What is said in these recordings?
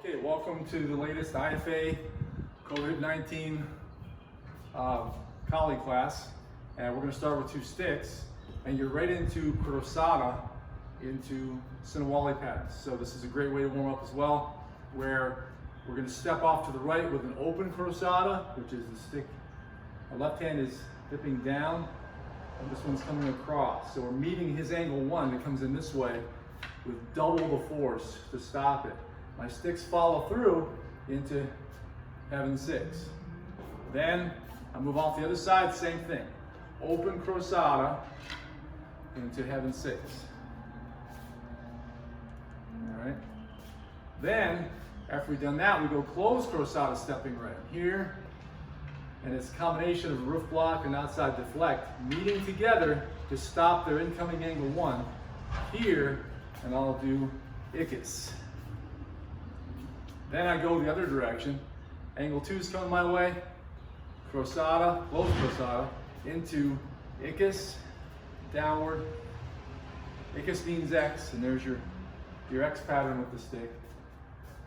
Okay, welcome to the latest IFA COVID-19 collie class. And we're going to start with 2 sticks. And you're right into crosata, into Sinawali patterns. So this is a great way to warm up as well, where we're going to step off to the right with an open crosata, which is the stick. Our left hand is dipping down, and this one's coming across. So we're meeting his angle 1 that comes in this way with double the force to stop it. My sticks follow through into heaven 6. Then I move off the other side, same thing. Open crosata into heaven 6. All right. Then, after we've done that, we go closed crosata, stepping right here. And it's a combination of roof block and outside deflect, meeting together to stop their incoming angle 1 here, and I'll do icus. Then I go the other direction. Angle 2 is coming my way. Crosata, closed crosata, into icus, downward. Icus means X, and there's your X pattern with the stick.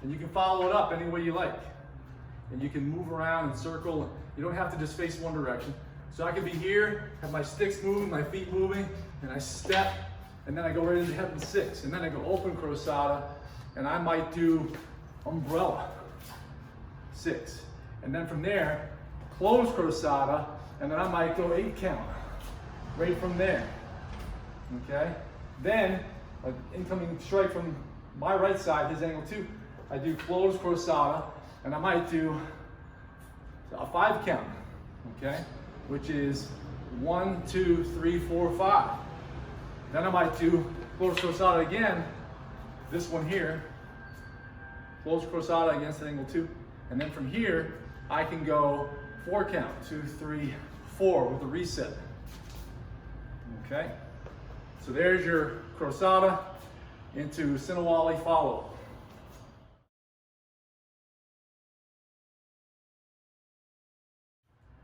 And you can follow it up any way you like. And you can move around and circle. You don't have to just face one direction. So I could be here, have my sticks moving, my feet moving, and I step, and then I go right into heaven 6. And then I go open crosata, and I might do umbrella 6. And then from there, close crosata, and then I might go 8 count right from there. Okay? Then, an incoming strike from my right side, his angle 2, I do closed crosata, and I might do a 5 count, okay? Which is 1, 2, 3, 4, 5. Then I might do closed crosata again, this one here, closed crosata against angle 2, and then from here, I can go 4 count, 2, 3, 4 with a reset. Okay? So there's your crosata into Sinawali follow.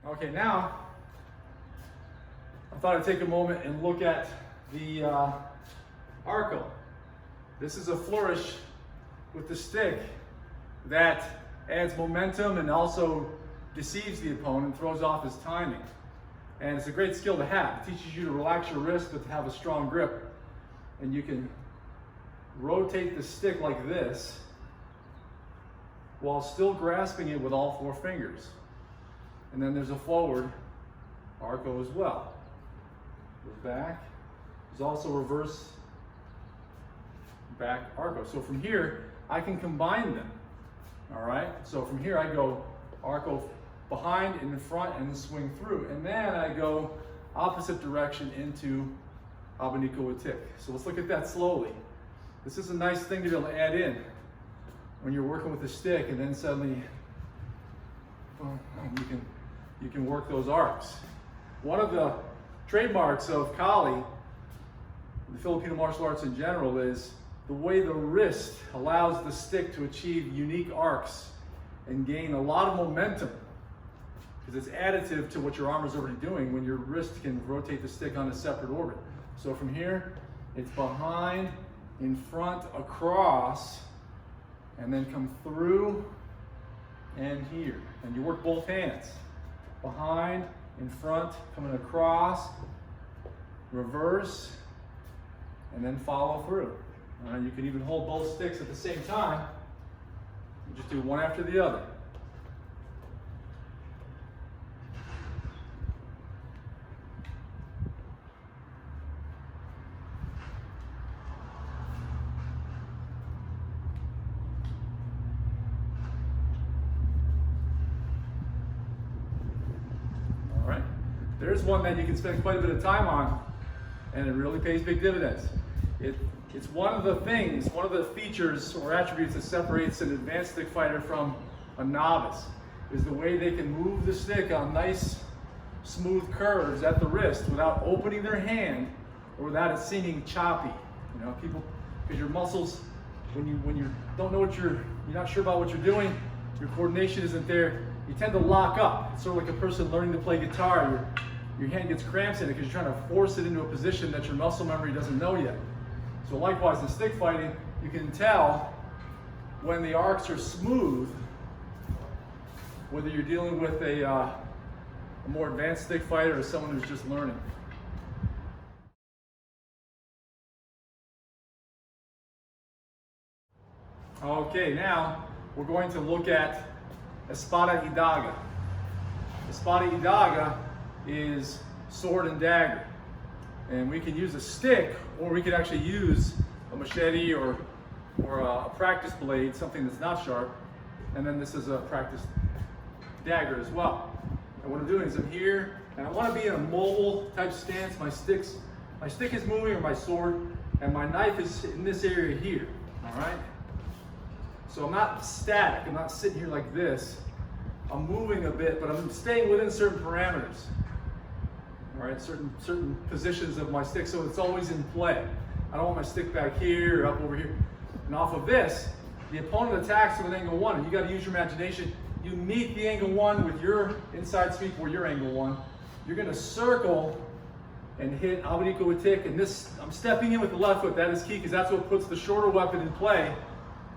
Okay, now I thought I'd take a moment and look at the arco. This is a flourish with the stick that adds momentum and also deceives the opponent, throws off his timing. And it's a great skill to have. It teaches you to relax your wrist but to have a strong grip. And you can rotate the stick like this while still grasping it with all 4 fingers. And then there's a forward arco as well. Goes back. There's also reverse back arco. So from here, I can combine them. All right? So from here, I go arco behind and in front and then swing through. And then I go opposite direction into abanico watik. So let's look at that slowly. This is a nice thing to be able to add in when you're working with the stick, and then suddenly you can work those arcs. One of the trademarks of Kali, the Filipino martial arts in general, is the way the wrist allows the stick to achieve unique arcs and gain a lot of momentum, because it's additive to what your arm is already doing when your wrist can rotate the stick on a separate orbit. So from here, it's behind, in front, across, and then come through and here. And you work both hands. Behind, in front, coming across, reverse, and then follow through. You can even hold both sticks at the same time. You just do one after the other. All right. There's one that you can spend quite a bit of time on, and it really pays big dividends. It's one of the things, one of the features or attributes that separates an advanced stick fighter from a novice, is the way they can move the stick on nice, smooth curves at the wrist without opening their hand or without it seeming choppy. You know, people, because your muscles, when you don't know what you're not sure about what you're doing, your coordination isn't there, you tend to lock up. It's sort of like a person learning to play guitar. Your hand gets cramps in it because you're trying to force it into a position that your muscle memory doesn't know yet. So likewise in stick fighting, you can tell when the arcs are smooth, whether you're dealing with a more advanced stick fighter or someone who's just learning. Okay, now we're going to look at espada y daga. Espada y daga is sword and dagger. And we can use a stick, or we could actually use a machete or a practice blade, something that's not sharp. And then this is a practice dagger as well. And what I'm doing is I'm here, and I want to be in a mobile type stance. My stick is moving, or my sword, and my knife is in this area here, all right? So I'm not static, I'm not sitting here like this. I'm moving a bit, but I'm staying within certain parameters. All right, certain positions of my stick, so it's always in play. I don't want my stick back here or up over here. And off of this, the opponent attacks with angle 1, and you got to use your imagination. You meet the angle 1 with your inside sweep or your angle 1. You're going to circle and hit abanico utik, and this, I'm stepping in with the left foot. That is key, because that's what puts the shorter weapon in play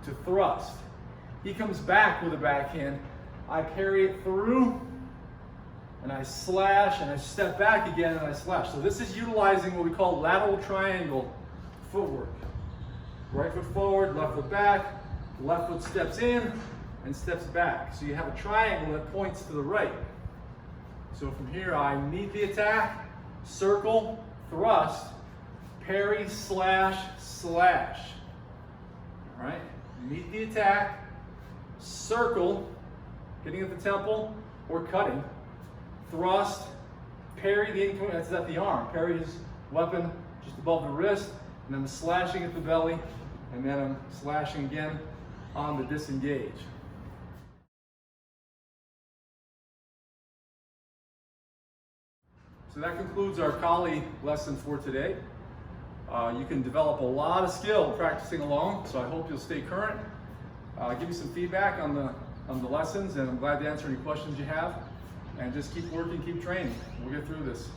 to thrust. He comes back with a backhand. I parry it through, and I slash, and I step back again, and I slash. So this is utilizing what we call lateral triangle footwork. Right foot forward, left foot back, left foot steps in and steps back. So you have a triangle that points to the right. So from here, I meet the attack, circle, thrust, parry, slash, slash. All right, meet the attack, circle, hitting at the temple or cutting, thrust, parry the incoming, that's at the arm, parry his weapon just above the wrist, and then I'm slashing at the belly, and then I'm slashing again on the disengage. So that concludes our Kali lesson for today. You can develop a lot of skill practicing along, so I hope you'll stay current. Give me some feedback on the lessons, and I'm glad to answer any questions you have. And just keep working, keep training. We'll get through this.